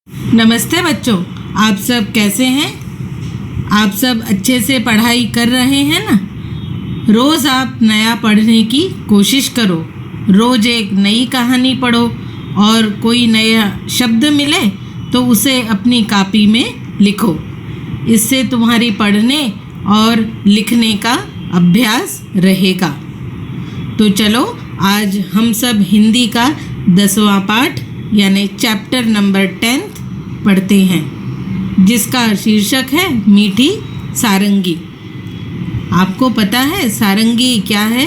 नमस्ते बच्चों, आप सब कैसे हैं? आप सब अच्छे से पढ़ाई कर रहे हैं ना? रोज़ आप नया पढ़ने की कोशिश करो। रोज़ एक नई कहानी पढ़ो और कोई नया शब्द मिले तो उसे अपनी कॉपी में लिखो। इससे तुम्हारी पढ़ने और लिखने का अभ्यास रहेगा। तो चलो आज हम सब हिंदी का 10वां पाठ यानी चैप्टर नंबर 10 पढ़ते हैं, जिसका शीर्षक है मीठी सारंगी। आपको पता है सारंगी क्या है?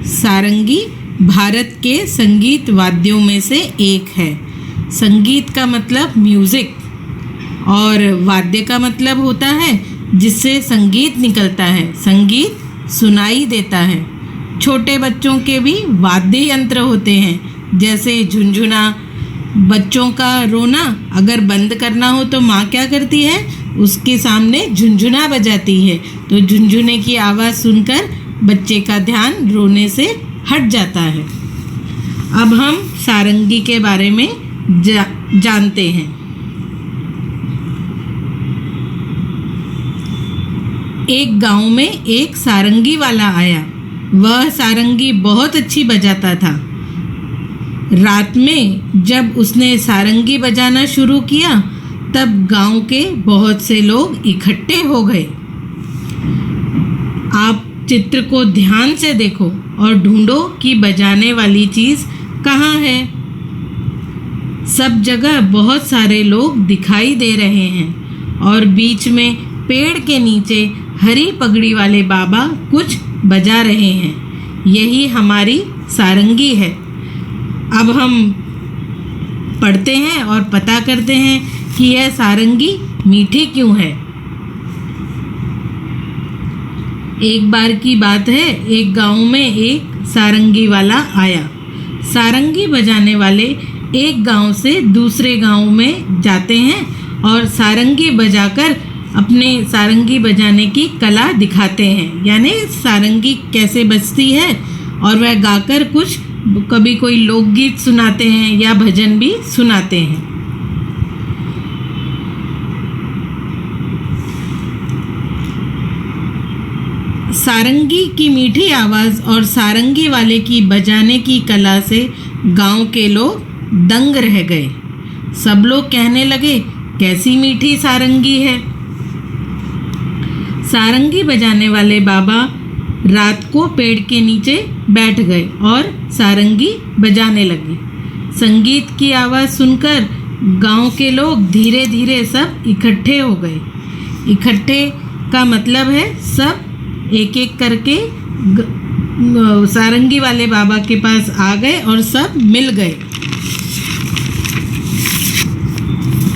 सारंगी भारत के संगीत वाद्यों में से एक है। संगीत का मतलब म्यूज़िक और वाद्य का मतलब होता है जिससे संगीत निकलता है, संगीत सुनाई देता है। छोटे बच्चों के भी वाद्य यंत्र होते हैं, जैसे झुनझुना। बच्चों का रोना अगर बंद करना हो तो माँ क्या करती है? उसके सामने झुनझुना बजाती है, तो झुनझुने की आवाज़ सुनकर बच्चे का ध्यान रोने से हट जाता है। अब हम सारंगी के बारे में जानते हैं। एक गांव में एक सारंगी वाला आया। वह सारंगी बहुत अच्छी बजाता था। रात में जब उसने सारंगी बजाना शुरू किया तब गांव के बहुत से लोग इकट्ठे हो गए। आप चित्र को ध्यान से देखो और ढूंढो कि बजाने वाली चीज़ कहाँ है। सब जगह बहुत सारे लोग दिखाई दे रहे हैं और बीच में पेड़ के नीचे हरी पगड़ी वाले बाबा कुछ बजा रहे हैं। यही हमारी सारंगी है। अब हम पढ़ते हैं और पता करते हैं कि यह सारंगी मीठी क्यों है। एक बार की बात है, एक गांव में एक सारंगी वाला आया। सारंगी बजाने वाले एक गांव से दूसरे गांव में जाते हैं और सारंगी बजाकर अपने सारंगी बजाने की कला दिखाते हैं, यानी सारंगी कैसे बजती है। और वह गाकर कुछ कभी कोई लोकगीत सुनाते हैं या भजन भी सुनाते हैं। सारंगी की मीठी आवाज़ और सारंगी वाले की बजाने की कला से गांव के लोग दंग रह गए। सब लोग कहने लगे, कैसी मीठी सारंगी है। सारंगी बजाने वाले बाबा रात को पेड़ के नीचे बैठ गए और सारंगी बजाने लगे। संगीत की आवाज़ सुनकर गांव के लोग धीरे धीरे सब इकट्ठे हो गए। इकट्ठे का मतलब है सब एक एक करके सारंगी वाले बाबा के पास आ गए और सब मिल गए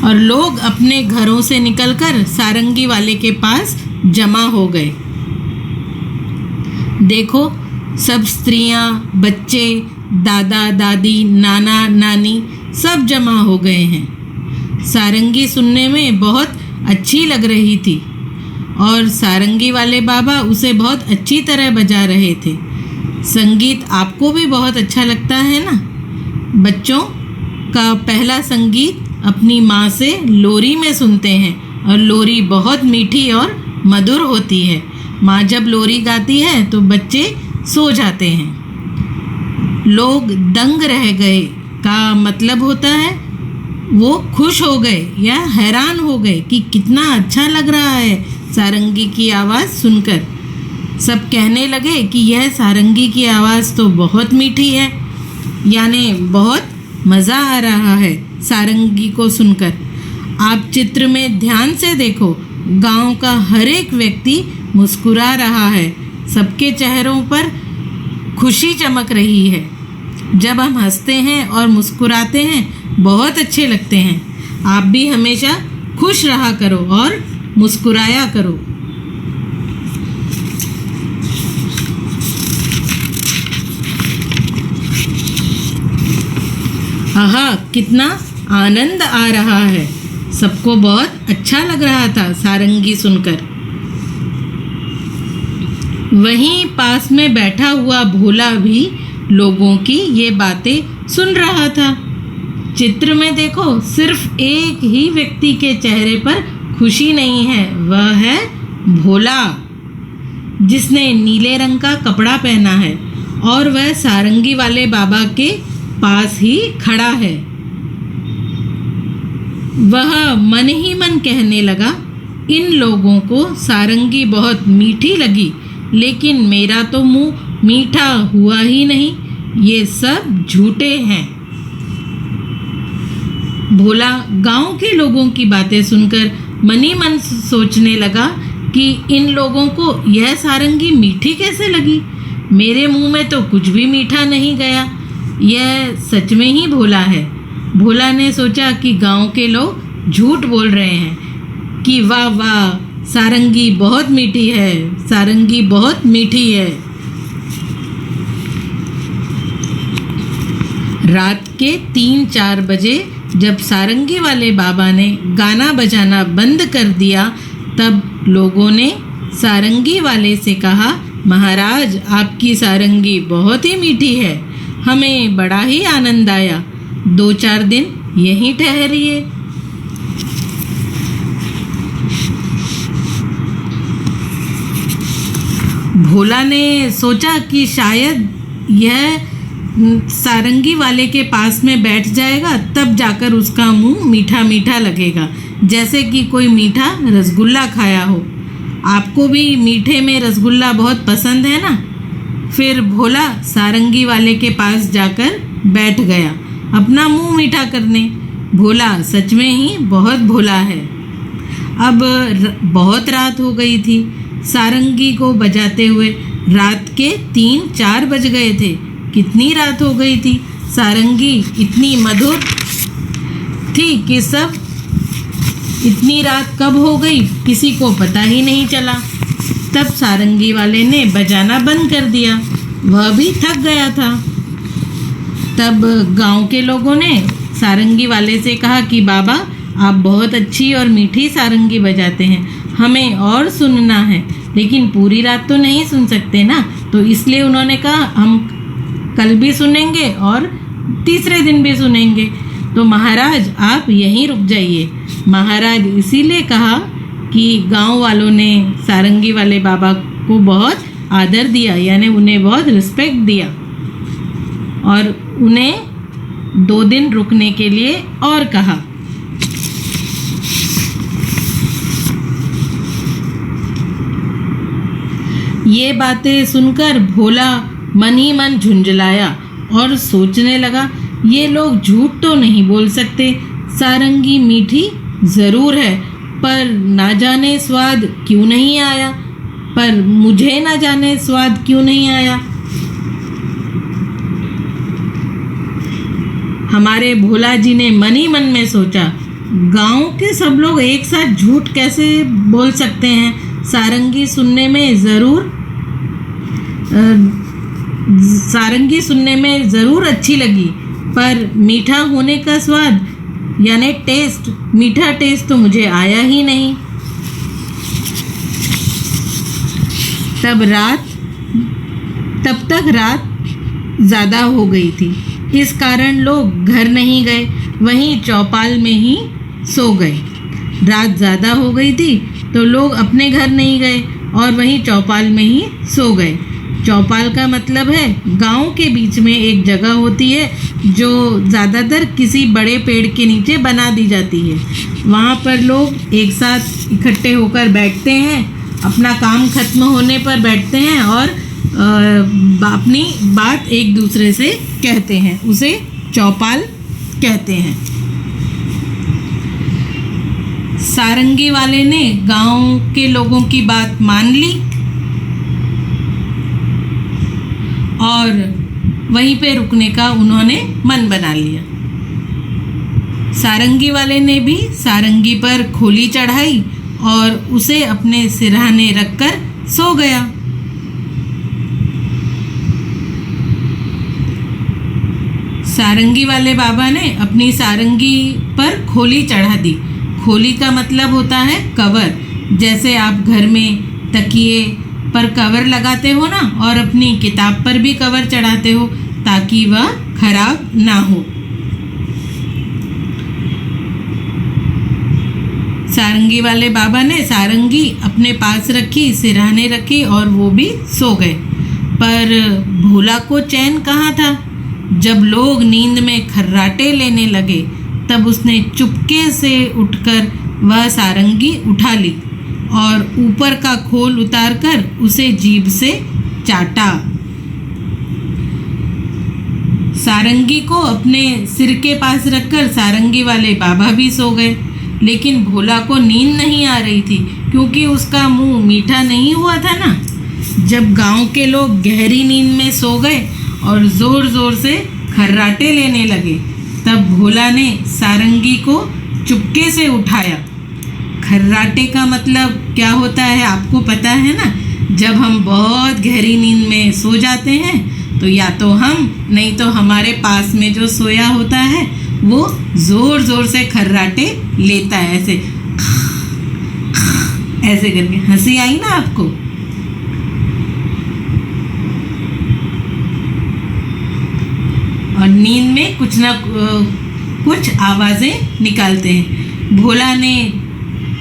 और लोग अपने घरों से निकलकर सारंगी वाले के पास जमा हो गए। देखो, सब स्त्रियां, बच्चे, दादा दादी, नाना नानी सब जमा हो गए हैं। सारंगी सुनने में बहुत अच्छी लग रही थी और सारंगी वाले बाबा उसे बहुत अच्छी तरह बजा रहे थे। संगीत आपको भी बहुत अच्छा लगता है ना? बच्चों का पहला संगीत अपनी माँ से लोरी में सुनते हैं और लोरी बहुत मीठी और मधुर होती है। माँ जब लोरी गाती है तो बच्चे सो जाते हैं। लोग दंग रह गए का मतलब होता है वो खुश हो गए या हैरान हो गए कि कितना अच्छा लग रहा है सारंगी की आवाज़ सुनकर। सब कहने लगे कि यह सारंगी की आवाज़ तो बहुत मीठी है, यानी बहुत मज़ा आ रहा है सारंगी को सुनकर। आप चित्र में ध्यान से देखो, गांव का हर एक व्यक्ति मुस्कुरा रहा है। सबके चेहरों पर खुशी चमक रही है। जब हम हंसते हैं और मुस्कुराते हैं बहुत अच्छे लगते हैं। आप भी हमेशा खुश रहा करो और मुस्कुराया करो। आहा, कितना आनंद आ रहा है। सबको बहुत अच्छा लग रहा था सारंगी सुनकर। वहीं पास में बैठा हुआ भोला भी लोगों की ये बातें सुन रहा था। चित्र में देखो, सिर्फ एक ही व्यक्ति के चेहरे पर खुशी नहीं है, वह है भोला, जिसने नीले रंग का कपड़ा पहना है और वह सारंगी वाले बाबा के पास ही खड़ा है। वह मन ही मन कहने लगा, इन लोगों को सारंगी बहुत मीठी लगी, लेकिन मेरा तो मुंह मीठा हुआ ही नहीं, ये सब झूठे हैं। भोला गांव के लोगों की बातें सुनकर मन ही मन सोचने लगा कि इन लोगों को यह सारंगी मीठी कैसे लगी। मेरे मुंह में तो कुछ भी मीठा नहीं गया, यह सच में ही भोला है। भोला ने सोचा कि गांव के लोग झूठ बोल रहे हैं कि वाह वाह, सारंगी बहुत मीठी है, सारंगी बहुत मीठी है। रात के 3-4 बजे जब सारंगी वाले बाबा ने गाना बजाना बंद कर दिया, तब लोगों ने सारंगी वाले से कहा, महाराज, आपकी सारंगी बहुत ही मीठी है, हमें बड़ा ही आनंद आया, 2-4 दिन यहीं ठहरिए। भोला ने सोचा कि शायद यह सारंगी वाले के पास में बैठ जाएगा, तब जाकर उसका मुंह मीठा मीठा लगेगा, जैसे कि कोई मीठा रसगुल्ला खाया हो। आपको भी मीठे में रसगुल्ला बहुत पसंद है ना? फिर भोला सारंगी वाले के पास जाकर बैठ गया अपना मुंह मीठा करने। भोला सच में ही बहुत भोला है। अब बहुत रात हो गई थी। सारंगी को बजाते हुए रात के 3-4 बज गए थे। कितनी रात हो गई थी। सारंगी इतनी मधुर थी कि सब इतनी रात कब हो गई किसी को पता ही नहीं चला। तब सारंगी वाले ने बजाना बंद कर दिया, वह भी थक गया था। तब गांव के लोगों ने सारंगी वाले से कहा कि बाबा, आप बहुत अच्छी और मीठी सारंगी बजाते हैं, हमें और सुनना है, लेकिन पूरी रात तो नहीं सुन सकते ना। तो इसलिए उन्होंने कहा, हम कल भी सुनेंगे और तीसरे दिन भी सुनेंगे, तो महाराज आप यहीं रुक जाइए। महाराज इसीलिए कहा कि गांव वालों ने सारंगी वाले बाबा को बहुत आदर दिया, यानी उन्हें बहुत रिस्पेक्ट दिया और उन्हें 2 दिन रुकने के लिए और कहा। ये बातें सुनकर भोला मन ही मन झुंझलाया और सोचने लगा, ये लोग झूठ तो नहीं बोल सकते, सारंगी मीठी ज़रूर है, पर ना जाने स्वाद क्यों नहीं आया, पर मुझे ना जाने स्वाद क्यों नहीं आया। हमारे भोला जी ने मन ही मन में सोचा, गांव के सब लोग एक साथ झूठ कैसे बोल सकते हैं। सारंगी सुनने में ज़रूर अच्छी लगी, पर मीठा होने का स्वाद यानी मीठा टेस्ट तो मुझे आया ही नहीं। तब तक रात ज़्यादा हो गई थी, इस कारण लोग घर नहीं गए, वहीं चौपाल में ही सो गए। रात ज़्यादा हो गई थी तो लोग अपने घर नहीं गए और वहीं चौपाल में ही सो गए। चौपाल का मतलब है गांव के बीच में एक जगह होती है जो ज़्यादातर किसी बड़े पेड़ के नीचे बना दी जाती है। वहाँ पर लोग एक साथ इकट्ठे होकर बैठते हैं, अपना काम खत्म होने पर बैठते हैं और अपनी बात एक दूसरे से कहते हैं, उसे चौपाल कहते हैं। सारंगी वाले ने गांव के लोगों की बात मान ली और वहीं पे रुकने का उन्होंने मन बना लिया। सारंगी वाले ने भी सारंगी पर खोली चढ़ाई और उसे अपने सिरहाने रखकर सो गया। सारंगी वाले बाबा ने अपनी सारंगी पर खोली चढ़ा दी। खोली का मतलब होता है कवर, जैसे आप घर में तकिए पर कवर लगाते हो ना, और अपनी किताब पर भी कवर चढ़ाते हो ताकि वह खराब ना हो। सारंगी वाले बाबा ने सारंगी अपने पास रखी, सिरहाने रखी और वो भी सो गए। पर भोला को चैन कहाँ था। जब लोग नींद में खर्राटे लेने लगे तब उसने चुपके से उठकर वह सारंगी उठा ली और ऊपर का खोल उतारकर उसे जीभ से चाटा। सारंगी को अपने सिर के पास रखकर सारंगी वाले बाबा भी सो गए। लेकिन भोला को नींद नहीं आ रही थी क्योंकि उसका मुंह मीठा नहीं हुआ था ना। जब गांव के लोग गहरी नींद में सो गए और ज़ोर ज़ोर से खर्राटे लेने लगे तब भोला ने सारंगी को चुपके से उठाया। खर्राटे का मतलब क्या होता है आपको पता है ना। जब हम बहुत गहरी नींद में सो जाते हैं तो या तो हम नहीं तो हमारे पास में जो सोया होता है वो ज़ोर ज़ोर से खर्राटे लेता है, ऐसे करके। हंसी आई ना आपको। और नींद में कुछ ना कुछ आवाज़ें निकालते हैं। भोला ने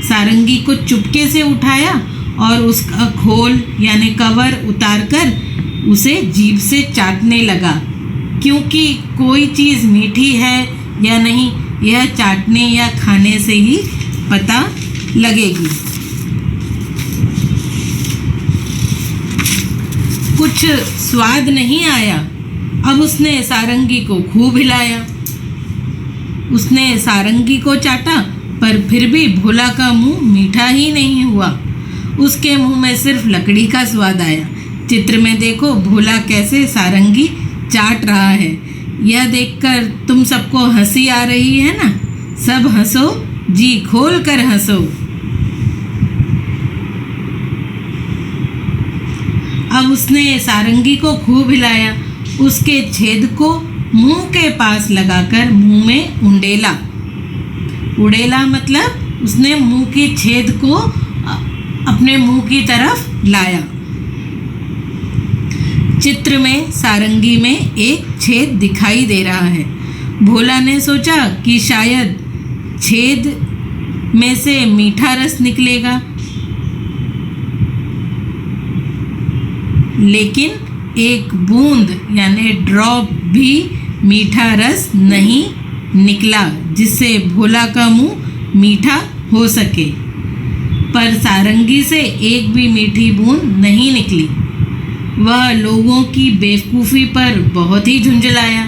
सारंगी को चुपके से उठाया और उसका खोल यानी कवर उतारकर उसे जीभ से चाटने लगा, क्योंकि कोई चीज़ मीठी है या नहीं यह चाटने या खाने से ही पता लगेगी। कुछ स्वाद नहीं आया। अब उसने सारंगी को खूब हिलाया। उसने सारंगी को चाटा पर फिर भी भोला का मुंह मीठा ही नहीं हुआ। उसके मुंह में सिर्फ लकड़ी का स्वाद आया। चित्र में देखो भोला कैसे सारंगी चाट रहा है। यह देखकर तुम सबको हंसी आ रही है ना। सब हंसो, जी खोल कर हंसो। अब उसने सारंगी को खूब हिलाया। उसके छेद को मुंह के पास लगाकर मुंह में उंडेला। उड़ेला मतलब उसने मुंह की छेद को अपने मुंह की तरफ लाया। चित्र में सारंगी में एक छेद दिखाई दे रहा है। भोला ने सोचा कि शायद छेद में से मीठा रस निकलेगा, लेकिन एक बूंद यानी ड्रॉप भी मीठा रस नहीं निकला जिससे भोला का मुंह मीठा हो सके। पर सारंगी से एक भी मीठी बूंद नहीं निकली। वह लोगों की बेवकूफ़ी पर बहुत ही झुंझलाया।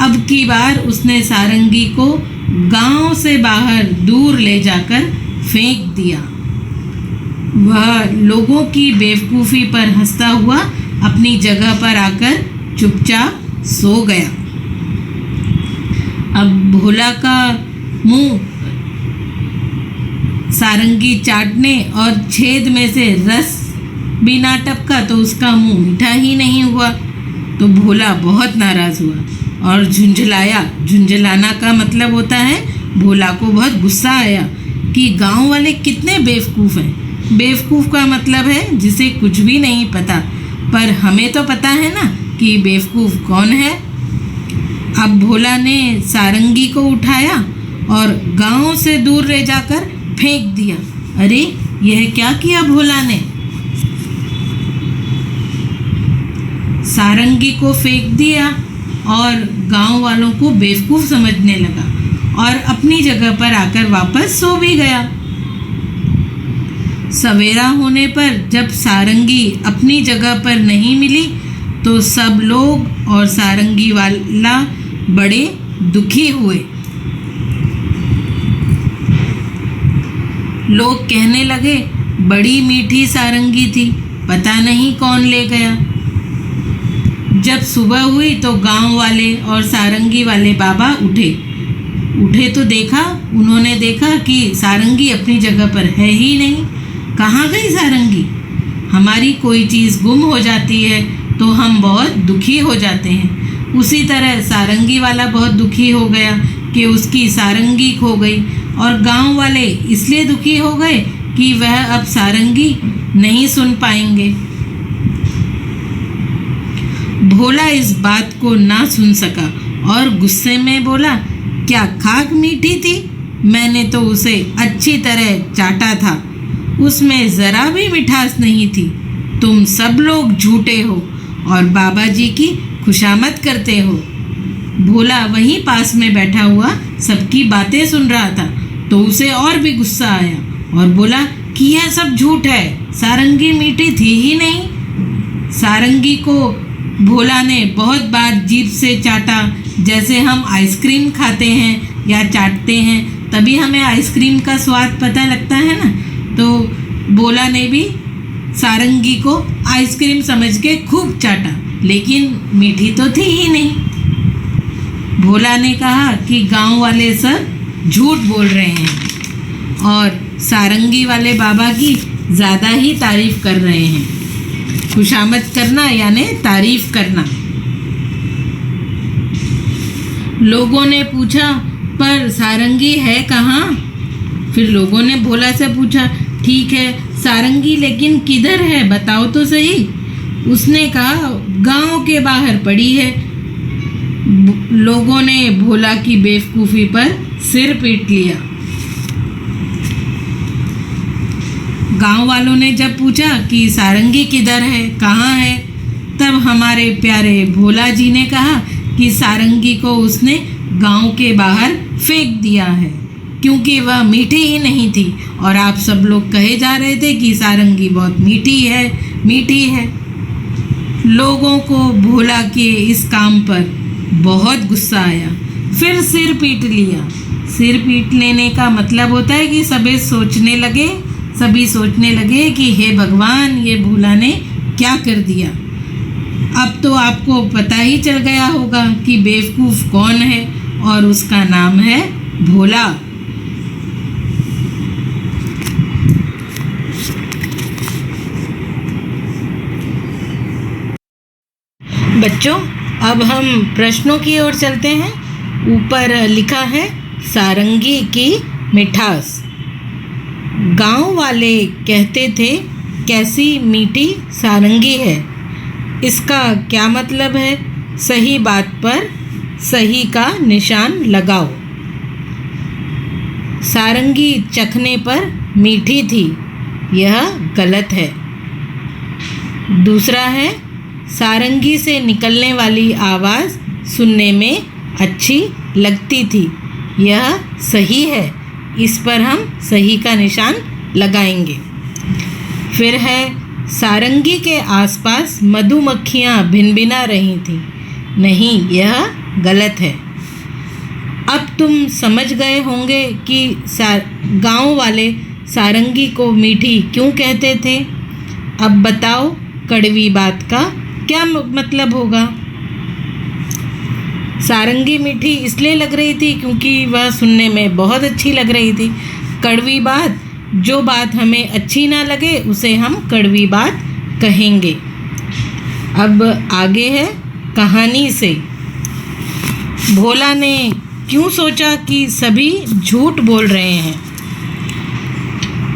अब की बार उसने सारंगी को गांव से बाहर दूर ले जाकर फेंक दिया। वह लोगों की बेवकूफ़ी पर हंसता हुआ अपनी जगह पर आकर चुपचाप सो गया। अब भोला का मुंह सारंगी चाटने और छेद में से रस भी ना टपका तो उसका मुंह मीठा ही नहीं हुआ। तो भोला बहुत नाराज़ हुआ और झुंझलाया। झुंझलाना का मतलब होता है भोला को बहुत गुस्सा आया कि गांव वाले कितने बेवकूफ़ हैं। बेवकूफ़ का मतलब है जिसे कुछ भी नहीं पता, पर हमें तो पता है ना कि बेवकूफ़ कौन है। अब भोला ने सारंगी को उठाया और गांव से दूर ले जाकर फेंक दिया। अरे यह क्या किया भोला ने। सारंगी को फेंक दिया और गांव वालों को बेवकूफ़ समझने लगा और अपनी जगह पर आकर वापस सो भी गया। सवेरा होने पर जब सारंगी अपनी जगह पर नहीं मिली तो सब लोग और सारंगी वाला बड़े दुखी हुए। लोग कहने लगे बड़ी मीठी सारंगी थी, पता नहीं कौन ले गया। जब सुबह हुई तो गांव वाले और सारंगी वाले बाबा उठे तो उन्होंने देखा कि सारंगी अपनी जगह पर है ही नहीं। कहाँ गई सारंगी। हमारी कोई चीज़ गुम हो जाती है तो हम बहुत दुखी हो जाते हैं। उसी तरह सारंगी वाला बहुत दुखी हो गया कि उसकी सारंगी खो गई, और गांव वाले इसलिए दुखी हो गए कि वह अब सारंगी नहीं सुन पाएंगे। भोला इस बात को ना सुन सका और गुस्से में बोला, क्या खाक मीठी थी, मैंने तो उसे अच्छी तरह चाटा था, उसमें ज़रा भी मिठास नहीं थी। तुम सब लोग झूठे हो और बाबा जी की खुशामद करते हो। भोला वहीं पास में बैठा हुआ सबकी बातें सुन रहा था, तो उसे और भी गुस्सा आया और बोला कि यह सब झूठ है, सारंगी मीठी थी ही नहीं। सारंगी को भोला ने बहुत बार जीभ से चाटा, जैसे हम आइसक्रीम खाते हैं या चाटते हैं तभी हमें आइसक्रीम का स्वाद पता लगता है ना। तो भोला ने भी सारंगी को आइसक्रीम समझ के खूब चाटा, लेकिन मीठी तो थी ही नहीं। भोला ने कहा कि गांव वाले सब झूठ बोल रहे हैं और सारंगी वाले बाबा की ज़्यादा ही तारीफ कर रहे हैं। खुशामद करना यानी तारीफ करना। लोगों ने पूछा, पर सारंगी है कहाँ? फिर लोगों ने भोला से पूछा, ठीक है सारंगी, लेकिन किधर है, बताओ तो सही। उसने कहा, गांव के बाहर पड़ी है। लोगों ने भोला की बेवकूफ़ी पर सिर पीट लिया। गांव वालों ने जब पूछा कि सारंगी किधर है, कहाँ है, तब हमारे प्यारे भोला जी ने कहा कि सारंगी को उसने गांव के बाहर फेंक दिया है, क्योंकि वह मीठी ही नहीं थी। और आप सब लोग कहे जा रहे थे कि सारंगी बहुत मीठी है, मीठी है। लोगों को भोला के इस काम पर बहुत गुस्सा आया, फिर सिर पीट लिया। सिर पीट लेने का मतलब होता है कि सभी सोचने लगे कि हे भगवान, ये भोला ने क्या कर दिया। अब तो आपको पता ही चल गया होगा कि बेवकूफ़ कौन है, और उसका नाम है भोला। बच्चों, अब हम प्रश्नों की ओर चलते हैं। ऊपर लिखा है सारंगी की मिठास। गांव वाले कहते थे, कैसी मीठी सारंगी है। इसका क्या मतलब है? सही बात पर सही का निशान लगाओ। सारंगी चखने पर मीठी थी, यह गलत है। दूसरा है, सारंगी से निकलने वाली आवाज़ सुनने में अच्छी लगती थी, यह सही है। इस पर हम सही का निशान लगाएंगे। फिर है, सारंगी के आसपास मधुमक्खियाँ भिनभिना रही थीं, नहीं, यह गलत है। अब तुम समझ गए होंगे कि गांव वाले सारंगी को मीठी क्यों कहते थे। अब बताओ, कड़वी बात का क्या मतलब होगा? सारंगी मीठी इसलिए लग रही थी क्योंकि वह सुनने में बहुत अच्छी लग रही थी। कड़वी बात, जो बात हमें अच्छी ना लगे उसे हम कड़वी बात कहेंगे। अब आगे है कहानी से। भोला ने क्यों सोचा कि सभी झूठ बोल रहे हैं?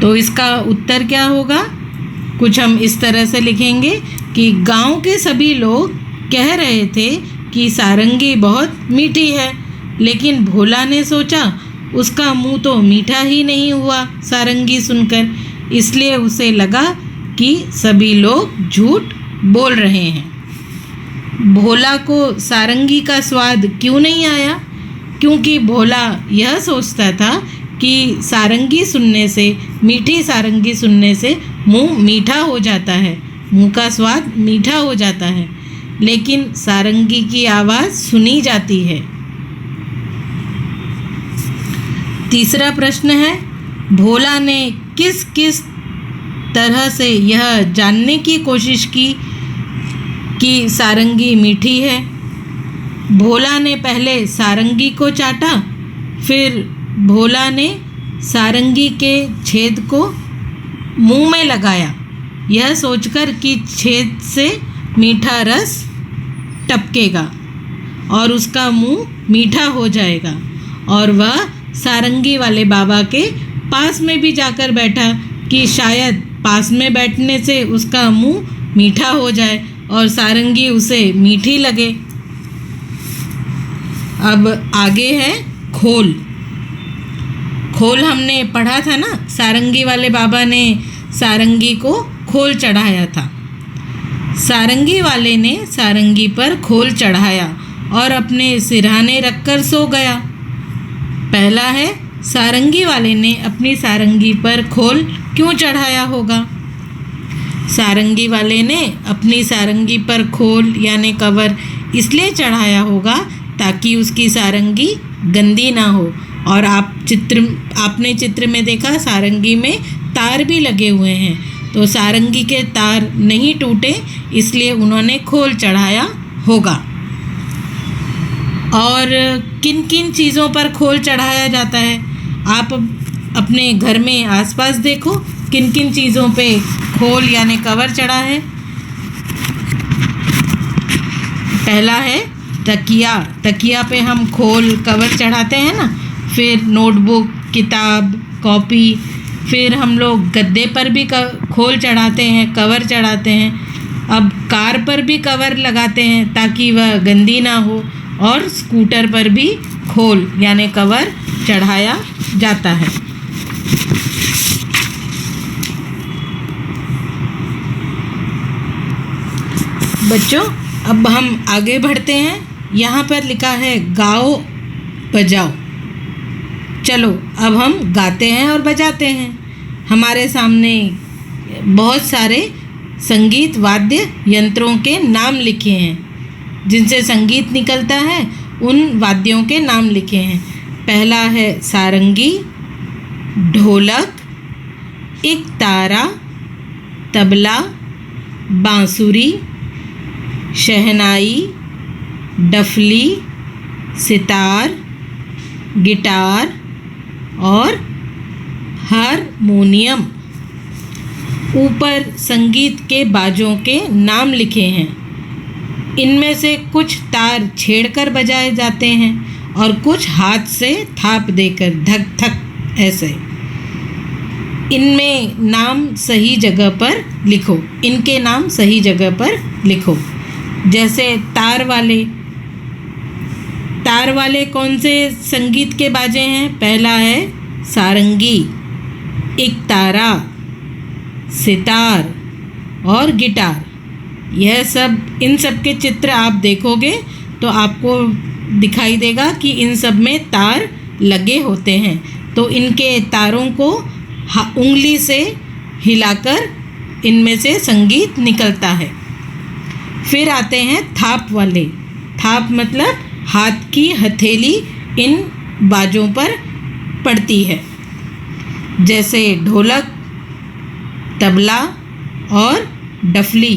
तो इसका उत्तर क्या होगा? कुछ हम इस तरह से लिखेंगे कि गांव के सभी लोग कह रहे थे कि सारंगी बहुत मीठी है, लेकिन भोला ने सोचा उसका मुंह तो मीठा ही नहीं हुआ सारंगी सुनकर, इसलिए उसे लगा कि सभी लोग झूठ बोल रहे हैं। भोला को सारंगी का स्वाद क्यों नहीं आया? क्योंकि भोला यह सोचता था कि मीठी सारंगी सुनने से मुंह मीठा हो जाता है, मुंह का स्वाद मीठा हो जाता है, लेकिन सारंगी की आवाज़ सुनी जाती है। तीसरा प्रश्न है, भोला ने किस किस तरह से यह जानने की कोशिश की कि सारंगी मीठी है? भोला ने पहले सारंगी को चाटा, फिर भोला ने सारंगी के छेद को मुंह में लगाया, यह सोचकर कि छेद से मीठा रस टपकेगा और उसका मुंह मीठा हो जाएगा, और वह सारंगी वाले बाबा के पास में भी जाकर बैठा कि शायद पास में बैठने से उसका मुंह मीठा हो जाए और सारंगी उसे मीठी लगे। अब आगे है खोल। खोल हमने पढ़ा था ना, सारंगी वाले बाबा ने सारंगी को खोल चढ़ाया था। सारंगी वाले ने सारंगी पर खोल चढ़ाया और अपने सिरहाने रखकर सो गया। पहला है, सारंगी वाले ने अपनी सारंगी पर खोल क्यों चढ़ाया होगा? सारंगी वाले ने अपनी सारंगी पर खोल यानी कवर इसलिए चढ़ाया होगा ताकि उसकी सारंगी गंदी ना हो। और आपने चित्र में देखा, सारंगी में तार भी लगे हुए हैं, तो सारंगी के तार नहीं टूटे इसलिए उन्होंने खोल चढ़ाया होगा। और किन किन चीज़ों पर खोल चढ़ाया जाता है? आप अपने घर में आसपास देखो किन किन चीज़ों पे खोल यानी कवर चढ़ा है। पहला है तकिया। तकिया पे हम खोल कवर चढ़ाते हैं ना। फिर नोटबुक, किताब, कॉपी। फिर हम लोग गद्दे पर भी खोल चढ़ाते हैं, कवर चढ़ाते हैं। अब कार पर भी कवर लगाते हैं ताकि वह गंदी ना हो। और स्कूटर पर भी खोल यानी कवर चढ़ाया जाता है। बच्चों, अब हम आगे बढ़ते हैं। यहाँ पर लिखा है गाओ बजाओ। चलो अब हम गाते हैं और बजाते हैं। हमारे सामने बहुत सारे संगीत वाद्य यंत्रों के नाम लिखे हैं, जिनसे संगीत निकलता है। उन वाद्यों के नाम लिखे हैं। पहला है सारंगी, ढोलक, इकतारा, तबला, बांसुरी, शहनाई, डफली, सितार, गिटार और हारमोनियम। ऊपर संगीत के बाजों के नाम लिखे हैं। इनमें से कुछ तार छेड़कर बजाए जाते हैं और कुछ हाथ से थाप देकर धक धक ऐसे। इनमें नाम सही जगह पर लिखो। इनके नाम सही जगह पर लिखो। जैसे तार वाले कौन से संगीत के बाजे हैं? पहला है सारंगी, इकतारा, सितार और गिटार। इन सब के चित्र आप देखोगे तो आपको दिखाई देगा कि इन सब में तार लगे होते हैं। तो इनके तारों को उंगली से हिलाकर इनमें से संगीत निकलता है। फिर आते हैं थाप वाले। थाप मतलब हाथ की हथेली इन बाजों पर पड़ती है। जैसे ढोलक, तबला और डफली।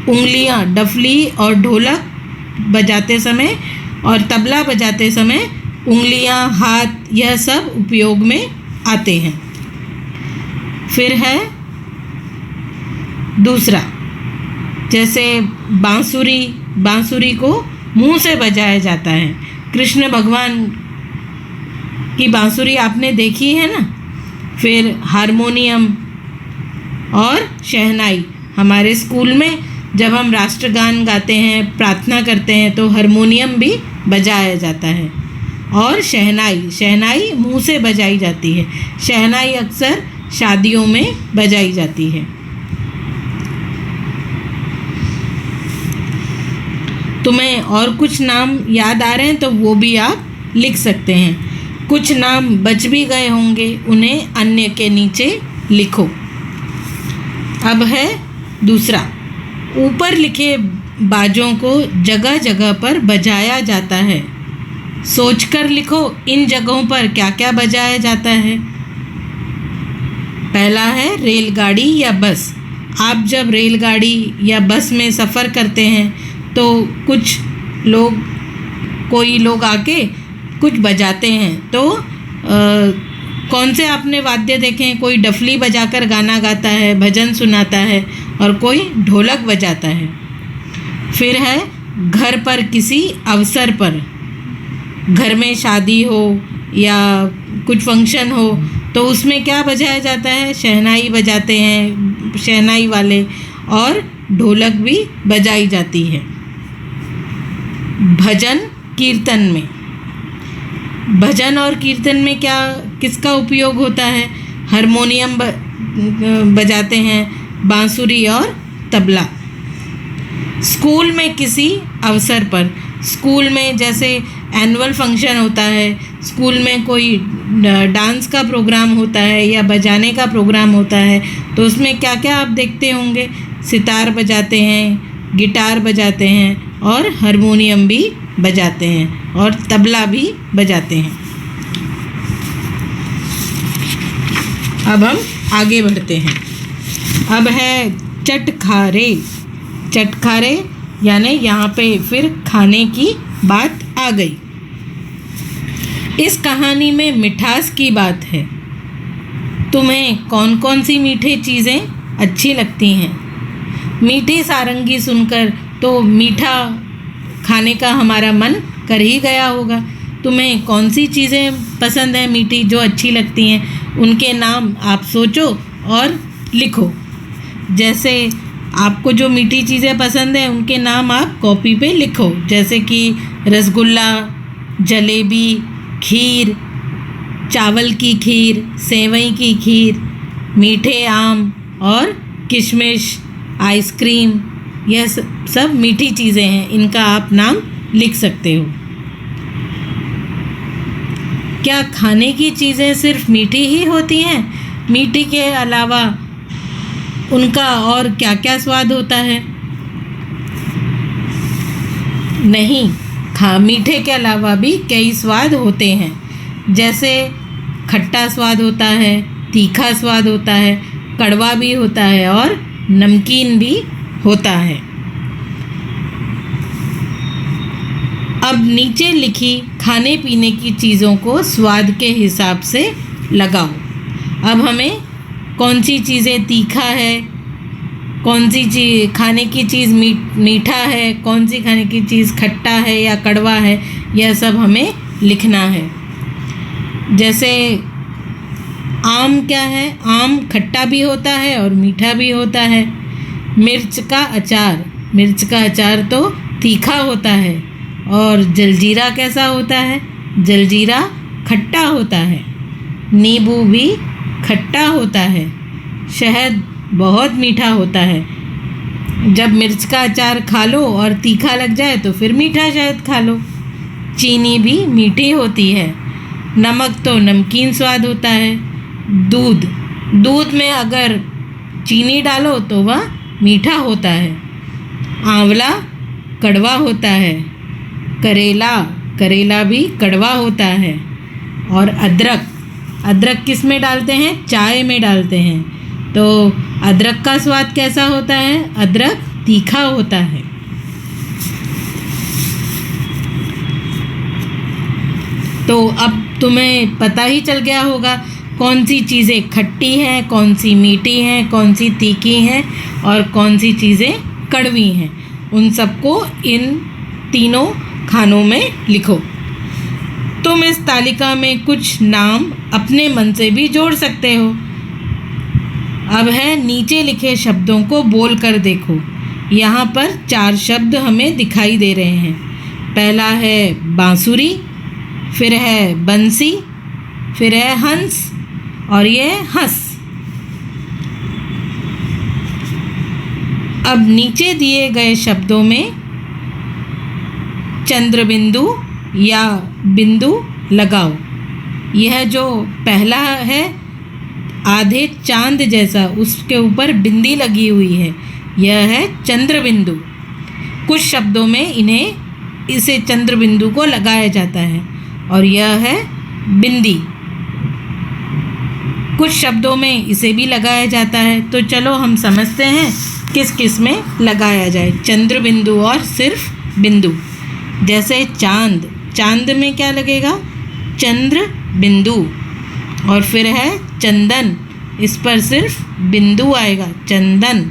उंगलियां डफली और ढोलक बजाते समय और तबला बजाते समय उंगलियां, हाथ, यह सब उपयोग में आते हैं। फिर है दूसरा, जैसे बांसुरी। बांसुरी को मुंह से बजाया जाता है। कृष्ण भगवान की बांसुरी आपने देखी है ना। फिर हारमोनियम और शहनाई। हमारे स्कूल में जब हम राष्ट्रगान गाते हैं, प्रार्थना करते हैं, तो हारमोनियम भी बजाया जाता है। और शहनाई मुंह से बजाई जाती है। शहनाई अक्सर शादियों में बजाई जाती है। तुम्हें और कुछ नाम याद आ रहे हैं तो वो भी आप लिख सकते हैं। कुछ नाम बच भी गए होंगे, उन्हें अन्य के नीचे लिखो। अब है दूसरा, ऊपर लिखे बाजों को जगह जगह पर बजाया जाता है। सोचकर लिखो इन जगहों पर क्या क्या बजाया जाता है। पहला है रेलगाड़ी या बस। आप जब रेलगाड़ी या बस में सफ़र करते हैं तो कोई लोग आके कुछ बजाते हैं। तो कौन से आपने वाद्य देखे हैं? कोई डफली बजाकर गाना गाता है, भजन सुनाता है, और कोई ढोलक बजाता है। फिर है घर पर किसी अवसर पर, घर में शादी हो या कुछ फंक्शन हो तो उसमें क्या बजाया जाता है? शहनाई बजाते हैं शहनाई वाले, और ढोलक भी बजाई जाती है। भजन कीर्तन में, भजन और कीर्तन में किसका उपयोग होता है? हारमोनियम बजाते हैं, बांसुरी और तबला। स्कूल में किसी अवसर पर, स्कूल में जैसे एनुअल फंक्शन होता है, स्कूल में कोई डांस का प्रोग्राम होता है या बजाने का प्रोग्राम होता है, तो उसमें क्या क्या आप देखते होंगे? सितार बजाते हैं, गिटार बजाते हैं और हारमोनियम भी बजाते हैं और तबला भी बजाते हैं। अब हम आगे बढ़ते हैं। अब है चटखारे। चटखारे यानी यहाँ पे फिर खाने की बात आ गई। इस कहानी में मिठास की बात है। तुम्हें कौन कौन सी मीठी चीज़ें अच्छी लगती हैं? मीठी सारंगी सुनकर तो मीठा खाने का हमारा मन कर ही गया होगा। तुम्हें कौन सी चीज़ें पसंद हैं मीठी, जो अच्छी लगती हैं? उनके नाम आप सोचो और लिखो। जैसे आपको जो मीठी चीज़ें पसंद हैं उनके नाम आप कॉपी पे लिखो, जैसे कि रसगुल्ला, जलेबी, खीर, चावल की खीर, सेवई की खीर, मीठे आम और किशमिश, आइसक्रीम। यह सब मीठी चीज़ें हैं, इनका आप नाम लिख सकते हो। क्या खाने की चीज़ें सिर्फ मीठी ही होती हैं? मीठी के अलावा उनका और क्या क्या स्वाद होता है? नहीं, मीठे के अलावा भी कई स्वाद होते हैं। जैसे खट्टा स्वाद होता है, तीखा स्वाद होता है, कड़वा भी होता है और नमकीन भी होता है। अब नीचे लिखी खाने पीने की चीज़ों को स्वाद के हिसाब से लगाओ। अब हमें कौन सी चीज़ें तीखा है, कौन सी चीज़ खाने की चीज़ मीठा है, कौन सी खाने की चीज़ खट्टा है या कड़वा है, यह सब हमें लिखना है। जैसे आम क्या है? आम खट्टा भी होता है और मीठा भी होता है। मिर्च का अचार, मिर्च का अचार तो तीखा होता है। और जलजीरा कैसा होता है? जलजीरा खट्टा होता है। नींबू भी खट्टा होता है। शहद बहुत मीठा होता है। जब मिर्च का अचार खा लो और तीखा लग जाए तो फिर मीठा शहद खा लो। चीनी भी मीठी होती है। नमक तो नमकीन स्वाद होता है। दूध, दूध में अगर चीनी डालो तो वह मीठा होता है। आंवला कड़वा होता है। करेला, करेला भी कड़वा होता है। और अदरक, अदरक किस में डालते हैं? चाय में डालते हैं। तो अदरक का स्वाद कैसा होता है? अदरक तीखा होता है। तो अब तुम्हें पता ही चल गया होगा कौन सी चीज़ें खट्टी हैं, कौन सी मीठी हैं, कौन सी तीखी हैं और कौन सी चीज़ें कड़वी हैं। उन सबको इन तीनों खानों में लिखो। तुम इस तालिका में कुछ नाम अपने मन से भी जोड़ सकते हो। अब है नीचे लिखे शब्दों को बोल कर देखो। यहाँ पर 4 शब्द हमें दिखाई दे रहे हैं। पहला है बांसुरी, फिर है बंसी, फिर है हंस और ये हंस। अब नीचे दिए गए शब्दों में चंद्रबिंदु या बिंदु लगाओ। यह जो पहला है आधे चांद जैसा, उसके ऊपर बिंदी लगी हुई है, यह है चंद्रबिंदु। कुछ शब्दों में इसे चंद्रबिंदु को लगाया जाता है और यह है बिंदी। कुछ शब्दों में इसे भी लगाया जाता है। तो चलो हम समझते हैं किस किस में लगाया जाए चंद्रबिंदु और सिर्फ बिंदु। जैसे चांद, चांद में क्या लगेगा? चंद्र बिंदु। और फिर है चंदन, इस पर सिर्फ बिंदु आएगा, चंदन।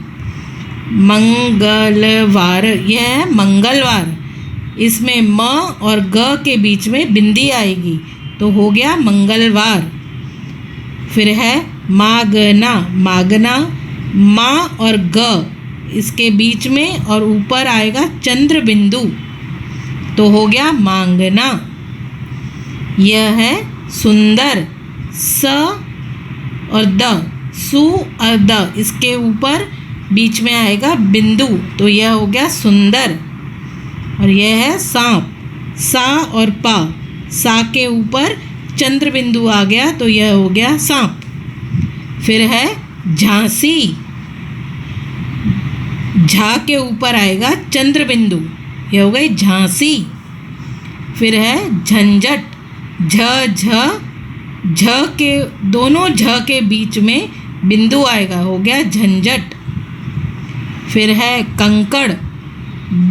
मंगलवार, यह है मंगलवार, इसमें म और ग के बीच में बिंदी आएगी तो हो गया मंगलवार। फिर है मागना, मागना मा और ग इसके बीच में और ऊपर आएगा चंद्र बिंदु तो हो गया मांगना। यह है सुंदर, स और द, सु और द, इसके ऊपर बीच में आएगा बिंदु, तो यह हो गया सुंदर। और यह है सांप, सा और पा, सा के ऊपर चंद्र बिंदु आ गया, तो यह हो गया सांप। फिर है झांसी, झा के ऊपर आएगा चंद्र बिंदु, यह हो गई झांसी। फिर है झंझट, झ के दोनों झ के बीच में बिंदु आएगा, हो गया झंझट। फिर है कंकड़,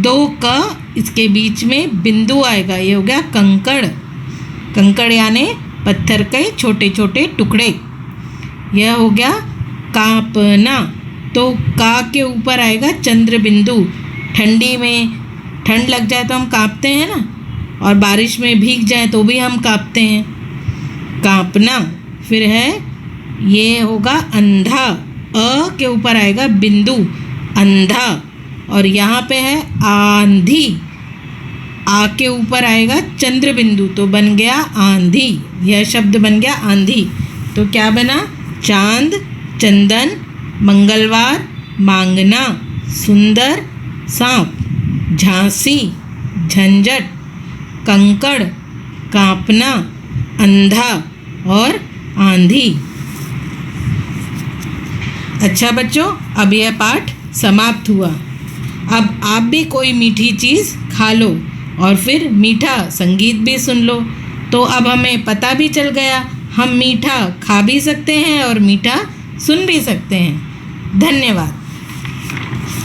दो क इसके बीच में बिंदु आएगा, ये हो गया कंकड़। कंकड़ यानी पत्थर के छोटे छोटे टुकड़े, यह हो गया कांपना, तो का के ऊपर आएगा चंद्र बिंदु। ठंडी में ठंड लग जाए तो हम कांपते हैं ना, और बारिश में भीग जाए तो भी हम कांपते हैं, कांपना। फिर है ये होगा अंधा, अ के ऊपर आएगा बिंदु, अंधा। और यहाँ पे है आंधी, आ के ऊपर आएगा चंद्र बिंदु, तो बन गया आंधी, यह शब्द बन गया आंधी। तो क्या बना? चांद, चंदन, मंगलवार, मांगना, सुंदर, सांप, झांसी, झंझट, कंकड़, कांपना, अंधा और आंधी। अच्छा बच्चों, अब यह पाठ समाप्त हुआ। अब आप भी कोई मीठी चीज़ खा लो और फिर मीठा संगीत भी सुन लो। तो अब हमें पता भी चल गया, हम मीठा खा भी सकते हैं और मीठा सुन भी सकते हैं। धन्यवाद।